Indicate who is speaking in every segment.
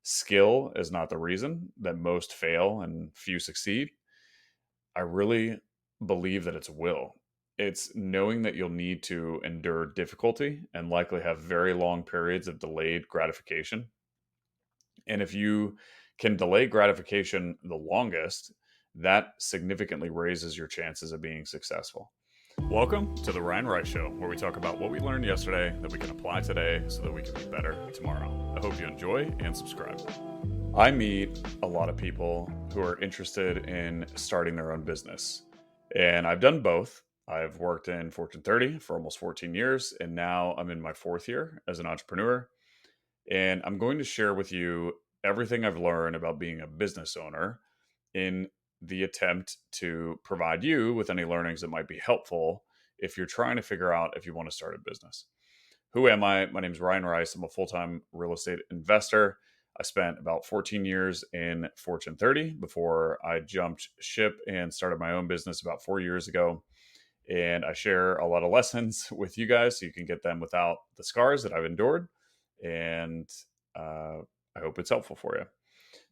Speaker 1: skill is not the reason that most fail and few succeed. I really believe that it's will. It's knowing that you'll need to endure difficulty and likely have very long periods of delayed gratification. And if you can delay gratification the longest, that significantly raises your chances of being successful. Welcome to the Ryan Rice Show, where we talk about what we learned yesterday that we can apply today so that we can be better tomorrow. I hope you enjoy and subscribe. I meet a lot of people who are interested in starting their own business, and I've done both. I've worked in Fortune 30 for almost 14 years, and now I'm in my fourth year as an entrepreneur. And I'm going to share with you everything I've learned about being a business owner in the attempt to provide you with any learnings that might be helpful if you're trying to figure out if you want to start a business. Who am I? My name is Ryan Rice. I'm a full time real estate investor. I spent about 14 years in Fortune 30 before I jumped ship and started my own business about 4 years ago. And I share a lot of lessons with you guys so you can get them without the scars that I've endured. And I hope it's helpful for you.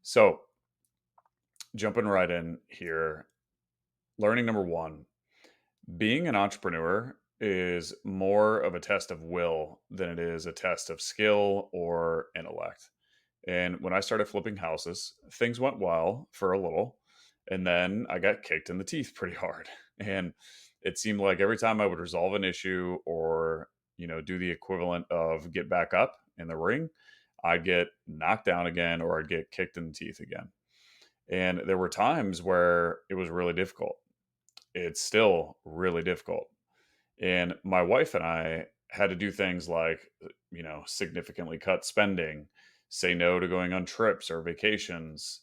Speaker 1: So, jumping right in here, learning number one, being an entrepreneur is more of a test of will than it is a test of skill or intellect. And when I started flipping houses, things went well for a little, and then I got kicked in the teeth pretty hard. And it seemed like every time I would resolve an issue or, do the equivalent of get back up in the ring, I'd get knocked down again or I'd get kicked in the teeth again. And there were times where it was really difficult. It's still really difficult. And my wife and I had to do things like, significantly cut spending, say no to going on trips or vacations.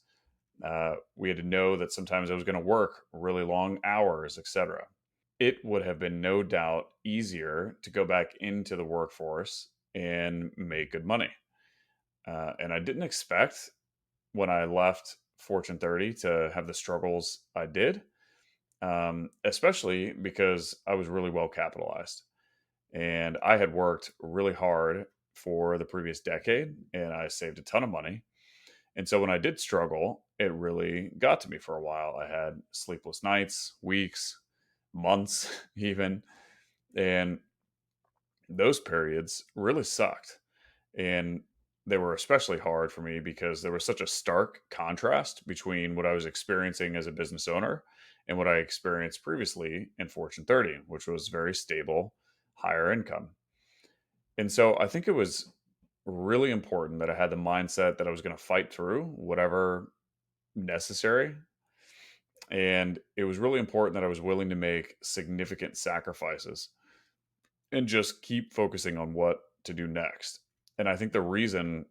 Speaker 1: We had to know that sometimes I was going to work really long hours, etc. It would have been no doubt easier to go back into the workforce and make good money. And I didn't expect when I left Fortune 30 to have the struggles I did, especially because I was really well capitalized. And I had worked really hard for the previous decade and I saved a ton of money. And so when I did struggle, it really got to me for a while. I had sleepless nights, weeks, months, even. And those periods really sucked. And they were especially hard for me because there was such a stark contrast between what I was experiencing as a business owner and what I experienced previously in Fortune 30, which was very stable, higher income. And so I think it was really important that I had the mindset that I was going to fight through whatever necessary. And it was really important that I was willing to make significant sacrifices and just keep focusing on what to do next. And I think the reason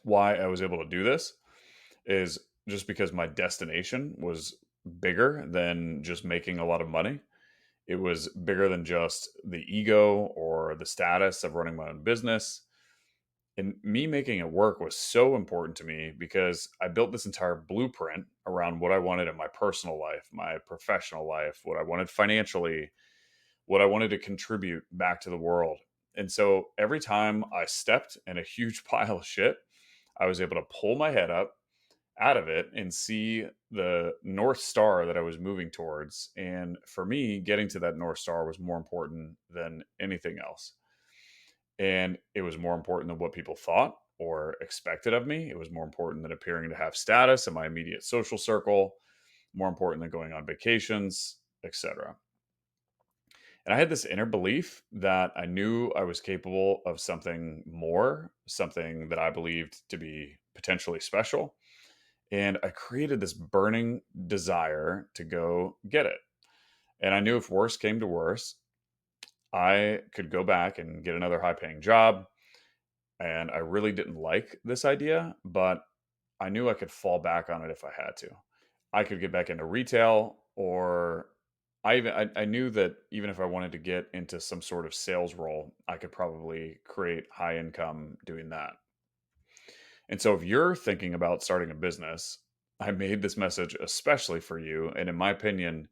Speaker 1: why I was able to do this is just because my destination was bigger than just making a lot of money. It was bigger than just the ego or the status of running my own business. And me making it work was so important to me because I built this entire blueprint around what I wanted in my personal life, my professional life, what I wanted financially, what I wanted to contribute back to the world. And so every time I stepped in a huge pile of shit, I was able to pull my head up out of it and see the North Star that I was moving towards. And for me, getting to that North Star was more important than anything else. And it was more important than what people thought or expected of me. It was more important than appearing to have status in my immediate social circle, more important than going on vacations, etc. And I had this inner belief that I knew I was capable of something more, something that I believed to be potentially special. And I created this burning desire to go get it. And I knew if worse came to worse, I could go back and get another high paying job. And I really didn't like this idea, but I knew I could fall back on it if I had to. I could get back into retail, or I knew that even if I wanted to get into some sort of sales role, I could probably create high income doing that. And so if you're thinking about starting a business, I made this message especially for you. And in my opinion,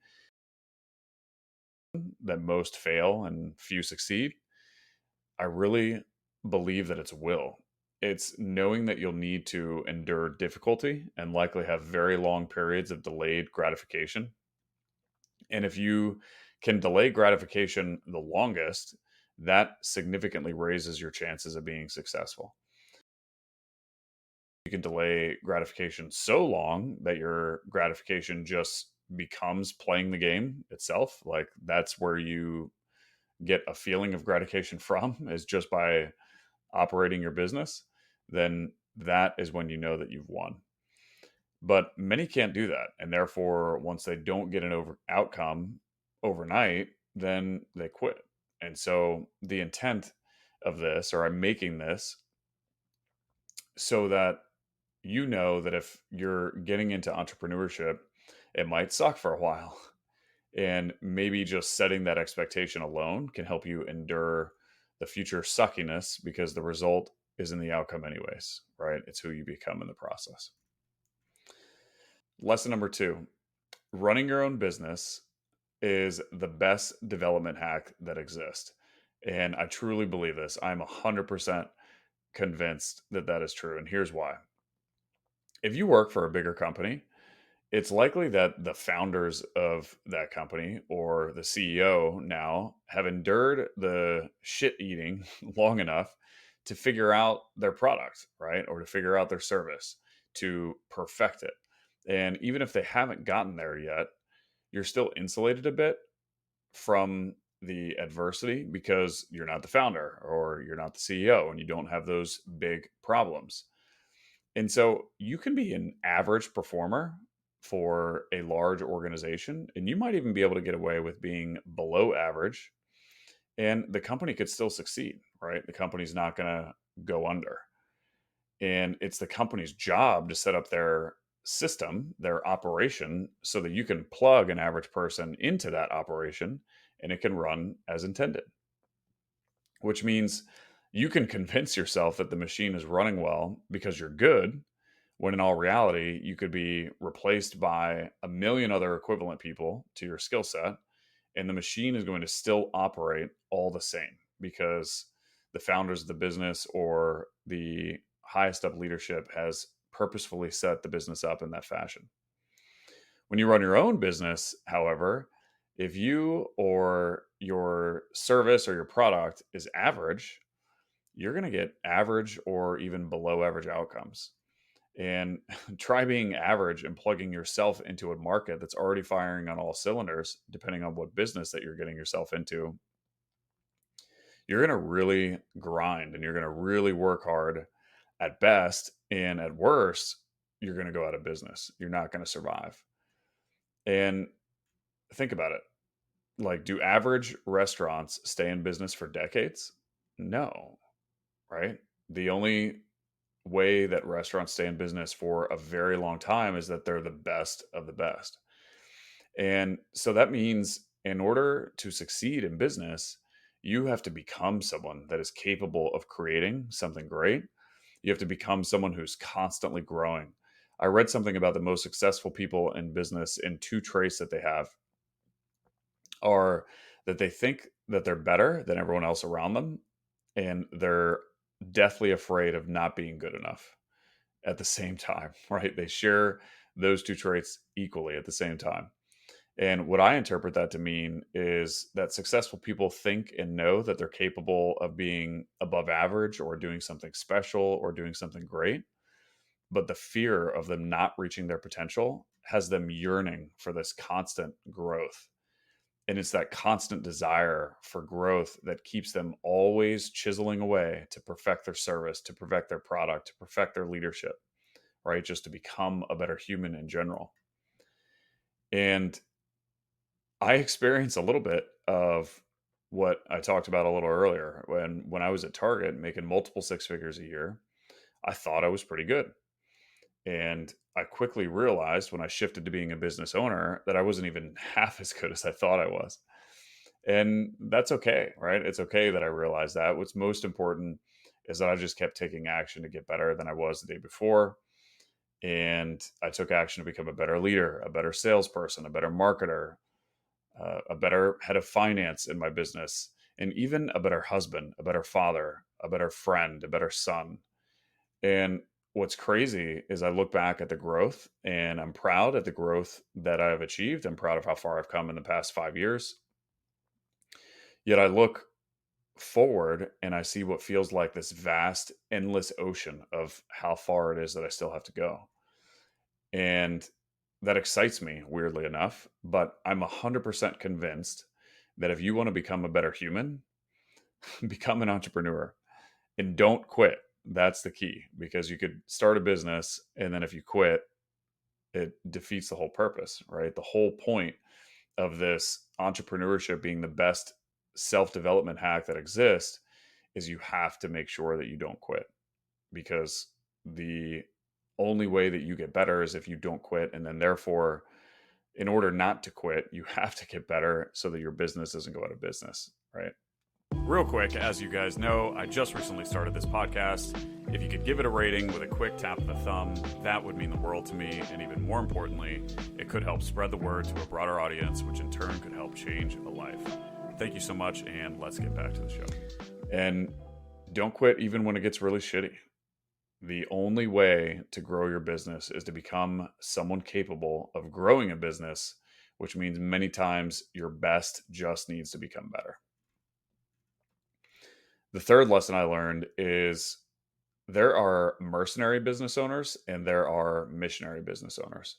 Speaker 1: that most fail and few succeed. I really believe that it's will. It's knowing that you'll need to endure difficulty and likely have very long periods of delayed gratification. And if you can delay gratification the longest, that significantly raises your chances of being successful. You can delay gratification so long that your gratification just becomes playing the game itself. Like that's where you get a feeling of gratification from, is just by operating your business. Then that is when you know that you've won. But many can't do that. And therefore, once they don't get an outcome overnight, then they quit. And so the intent of this, or I'm making this so that you know that if you're getting into entrepreneurship, it might suck for a while. And maybe just setting that expectation alone can help you endure the future suckiness, because the result is in the outcome, anyways, right? It's who you become in the process. Lesson number 2: running your own business is the best development hack that exists. And I truly believe this. I'm 100% convinced that that is true. And here's why. If you work for a bigger company, it's likely that the founders of that company or the CEO now have endured the shit eating long enough to figure out their product, right? Or to figure out their service, to perfect it. And even if they haven't gotten there yet, you're still insulated a bit from the adversity because you're not the founder or you're not the CEO and you don't have those big problems. And so you can be an average performer for a large organization, and you might even be able to get away with being below average, and the company could still succeed, right? The company's not going to go under. And it's the company's job to set up their system, their operation, so that you can plug an average person into that operation and it can run as intended, which means you can convince yourself that the machine is running well because you're good, when in all reality, you could be replaced by a million other equivalent people to your skill set, and the machine is going to still operate all the same because the founders of the business or the highest up leadership has purposefully set the business up in that fashion. When you run your own business, however, if you or your service or your product is average, you're going to get average or even below average outcomes. And try being average and plugging yourself into a market that's already firing on all cylinders, depending on what business that you're getting yourself into. You're going to really grind and you're going to really work hard at best. And at worst, you're going to go out of business. You're not going to survive. And think about it. Like, do average restaurants stay in business for decades? No, right? The only way that restaurants stay in business for a very long time is that they're the best of the best. And so that means in order to succeed in business, you have to become someone that is capable of creating something great. You have to become someone who's constantly growing. I read something about the most successful people in business, and two traits that they have are that they think that they're better than everyone else around them, and they're deathly afraid of not being good enough at the same time, right? They share those two traits equally at the same time. And what I interpret that to mean is that successful people think and know that they're capable of being above average or doing something special or doing something great. But the fear of them not reaching their potential has them yearning for this constant growth. And it's that constant desire for growth that keeps them always chiseling away to perfect their service, to perfect their product, to perfect their leadership, right? Just to become a better human in general. And I experience a little bit of what I talked about a little earlier. When I was at Target making multiple six figures a year, I thought I was pretty good. And I quickly realized when I shifted to being a business owner that I wasn't even half as good as I thought I was. And that's okay, right? It's okay that I realized that. What's most important is that I just kept taking action to get better than I was the day before. And I took action to become a better leader, a better salesperson, a better marketer, a better head of finance in my business, and even a better husband, a better father, a better friend, a better son. And what's crazy is I look back at the growth and I'm proud at the growth that I've achieved. I'm proud of how far I've come in the past 5 years. Yet I look forward and I see what feels like this vast, endless ocean of how far it is that I still have to go. And that excites me, weirdly enough. But I'm 100% convinced that if you want to become a better human, become an entrepreneur and don't quit. That's the key, because you could start a business and then if you quit, it defeats the whole purpose, right? The whole point of this entrepreneurship being the best self development hack that exists is you have to make sure that you don't quit, because the only way that you get better is if you don't quit. And then, therefore, in order not to quit, you have to get better so that your business doesn't go out of business, right? Real quick, as you guys know, I just recently started this podcast. If you could give it a rating with a quick tap of the thumb, that would mean the world to me. And even more importantly, it could help spread the word to a broader audience, which in turn could help change a life. Thank you so much, and let's get back to the show. And don't quit even when it gets really shitty. The only way to grow your business is to become someone capable of growing a business, which means many times your best just needs to become better. The third lesson I learned is there are mercenary business owners and there are missionary business owners.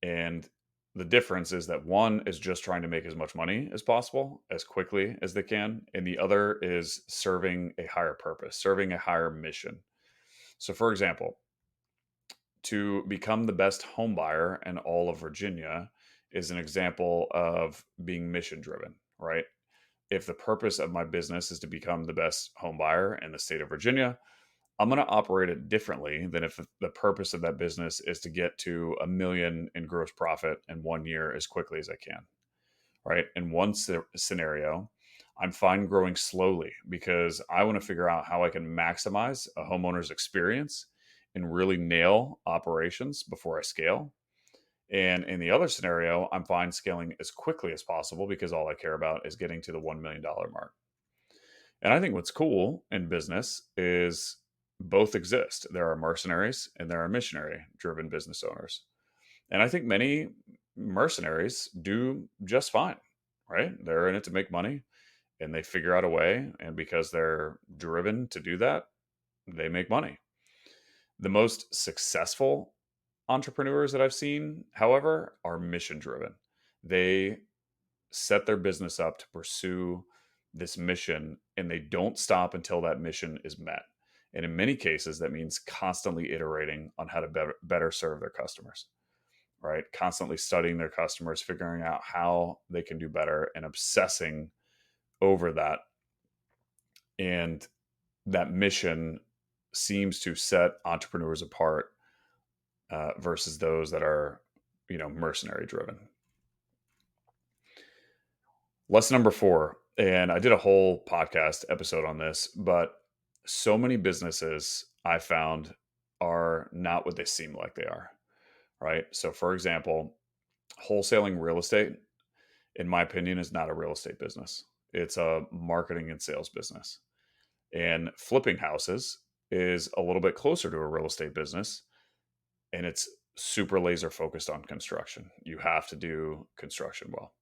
Speaker 1: And the difference is that one is just trying to make as much money as possible, as quickly as they can. And the other is serving a higher purpose, serving a higher mission. So, for example, to become the best home buyer in all of Virginia is an example of being mission driven, right? If the purpose of my business is to become the best home buyer in the state of Virginia, I'm going to operate it differently than if the purpose of that business is to get to a million in gross profit in 1 year as quickly as I can, right? In one scenario, I'm fine growing slowly because I want to figure out how I can maximize a homeowner's experience and really nail operations before I scale. And in the other scenario, I'm fine scaling as quickly as possible because all I care about is getting to the $1 million mark. And I think what's cool in business is both exist. There are mercenaries and there are missionary driven business owners. And I think many mercenaries do just fine, right? They're in it to make money and they figure out a way. And because they're driven to do that, they make money. The most successful entrepreneurs that I've seen, however, are mission driven. They set their business up to pursue this mission and they don't stop until that mission is met. And in many cases, that means constantly iterating on how to better serve their customers, right? Constantly studying their customers, figuring out how they can do better and obsessing over that. And that mission seems to set entrepreneurs apart versus those that are, mercenary driven. Lesson number 4, and I did a whole podcast episode on this, but so many businesses I found are not what they seem like they are, right? So, for example, wholesaling real estate, in my opinion, is not a real estate business. It's a marketing and sales business. And flipping houses is a little bit closer to a real estate business, and it's super laser focused on construction. You have to do construction well.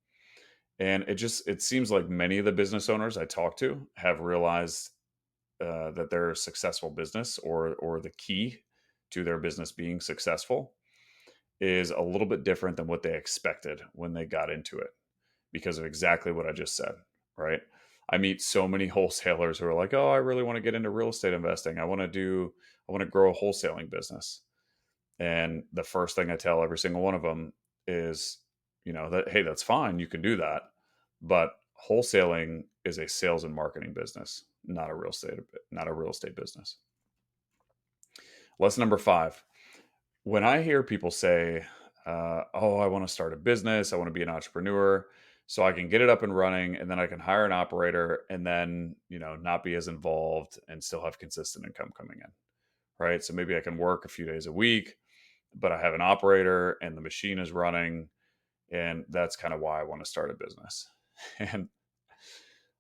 Speaker 1: And it seems like many of the business owners I talk to have realized that their successful business or the key to their business being successful is a little bit different than what they expected when they got into it because of exactly what I just said, right? I meet so many wholesalers who are like, "Oh, I really want to get into real estate investing. I want to grow a wholesaling business." And the first thing I tell every single one of them is, that, hey, that's fine. You can do that. But wholesaling is a sales and marketing business, not a real estate business. Lesson number 5. When I hear people say, oh, I want to start a business, I want to be an entrepreneur so I can get it up and running and then I can hire an operator and then, not be as involved and still have consistent income coming in, right? So maybe I can work a few days a week, but I have an operator and the machine is running. And that's kind of why I want to start a business. And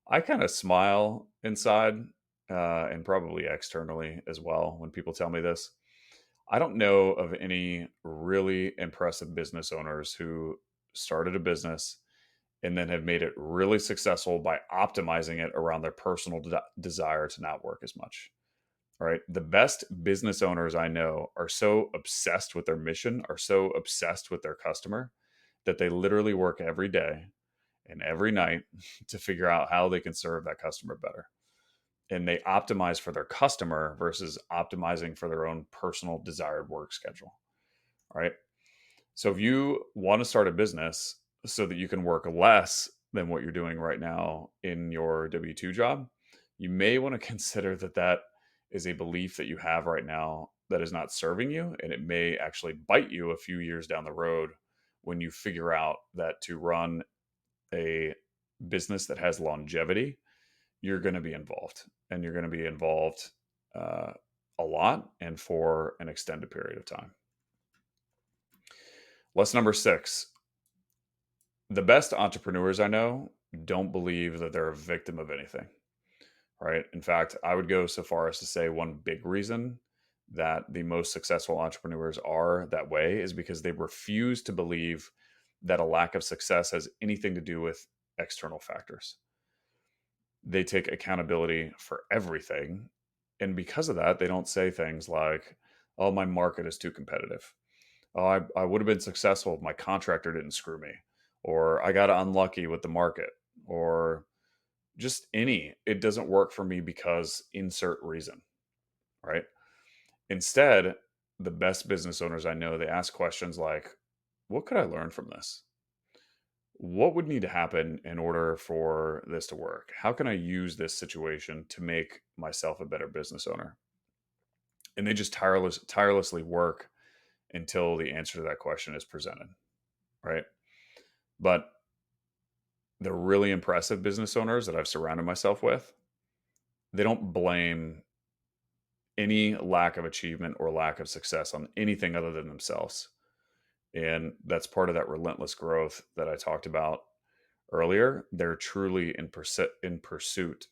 Speaker 1: I kind of smile inside and probably externally as well when people tell me this. I don't know of any really impressive business owners who started a business and then have made it really successful by optimizing it around their personal desire to not work as much. All right. The best business owners I know are so obsessed with their mission, are so obsessed with their customer that they literally work every day and every night to figure out how they can serve that customer better. And they optimize for their customer versus optimizing for their own personal desired work schedule. All right. So if you want to start a business so that you can work less than what you're doing right now in your W 2 job, you may want to consider that that is a belief that you have right now that is not serving you. And it may actually bite you a few years down the road when you figure out that to run a business that has longevity, you're going to be involved and you're going to be involved uh, a lot and for an extended period of time. Lesson number 6: the best entrepreneurs I know don't believe that they're a victim of anything, right? In fact, I would go so far as to say one big reason that the most successful entrepreneurs are that way is because they refuse to believe that a lack of success has anything to do with external factors. They take accountability for everything. And because of that, they don't say things like, oh, my market is too competitive. Oh, I would have been successful if my contractor didn't screw me, or I got unlucky with the market, or just it doesn't work for me because insert reason, right? Instead, the best business owners I know, they ask questions like, what could I learn from this? What would need to happen in order for this to work? How can I use this situation to make myself a better business owner? And they just tirelessly work until the answer to that question is presented, right? But the really impressive business owners that I've surrounded myself with, they don't blame any lack of achievement or lack of success on anything other than themselves. And that's part of that relentless growth that I talked about earlier. They're truly in pursuit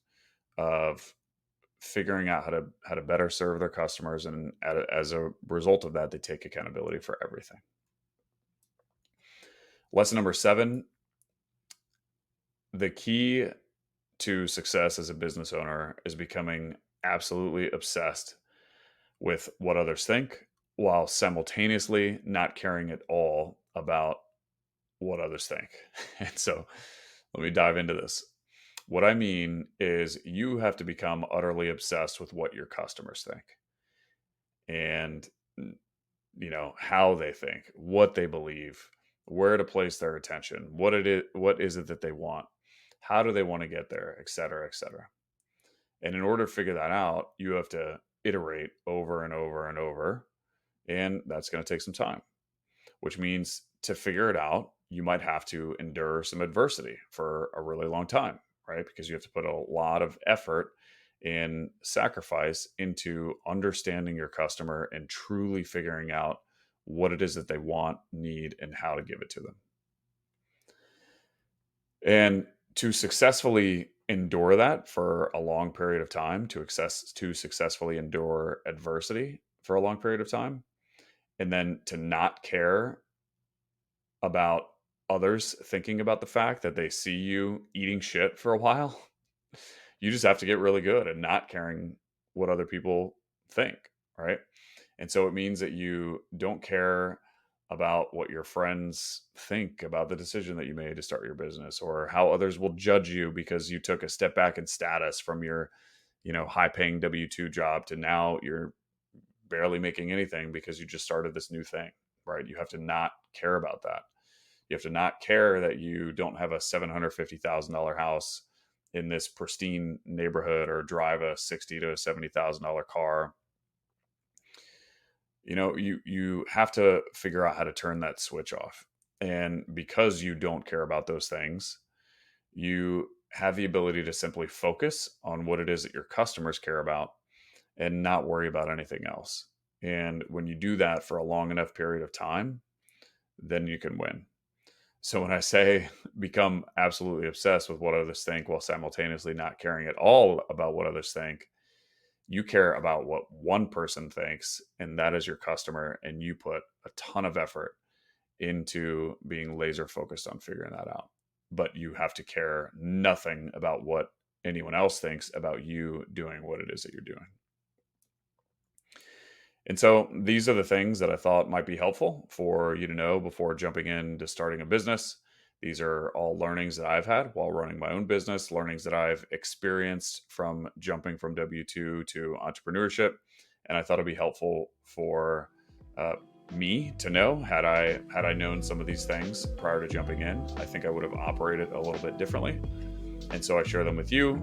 Speaker 1: of figuring out how to better serve their customers, and as a result of that, they take accountability for everything. Lesson number 7: the key to success as a business owner is becoming absolutely obsessed with what others think while simultaneously not caring at all about what others think. And so let me dive into this. What I mean is you have to become utterly obsessed with what your customers think and how they think, what they believe, where to place their attention, what is it that they want, how do they want to get there, et cetera, et cetera. And in order to figure that out, you have to iterate over and over and over. And that's going to take some time, which means to figure it out, you might have to endure some adversity for a really long time, right? Because you have to put a lot of effort and sacrifice into understanding your customer and truly figuring out what it is that they want, need, and how to give it to them. And to successfully endure that for a long period of time, to successfully endure adversity for a long period of time, and then to not care about others thinking about the fact that they see you eating shit for a while, you just have to get really good at not caring what other people think, right? And so it means that you don't care about what your friends think about the decision that you made to start your business, or how others will judge you because you took a step back in status from your, high paying W-2 job to now you're barely making anything because you just started this new thing, right? You have to not care about that. You have to not care that you don't have a $750,000 house in this pristine neighborhood or drive a $60,000 to $70,000 car. You have to figure out how to turn that switch off. And because you don't care about those things, you have the ability to simply focus on what it is that your customers care about and not worry about anything else. And when you do that for a long enough period of time, then you can win. So when I say become absolutely obsessed with what others think while simultaneously not caring at all about what others think, You care about what one person thinks, and that is your customer, and you put a ton of effort into being laser focused on figuring that out. But you have to care nothing about what anyone else thinks about you doing what it is that you're doing. And so these are the things that I thought might be helpful for you to know before jumping into starting a business. These are all learnings that I've had while running my own business, learnings that I've experienced from jumping from W-2 to entrepreneurship. And I thought it'd be helpful for uh, me to know. Had I known some of these things prior to jumping in, I think I would have operated a little bit differently. And so I share them with you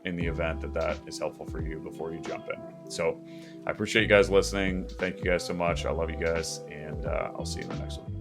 Speaker 1: in the event that that is helpful for you before you jump in. So I appreciate you guys listening. Thank you guys so much. I love you guys, and I'll see you in the next one.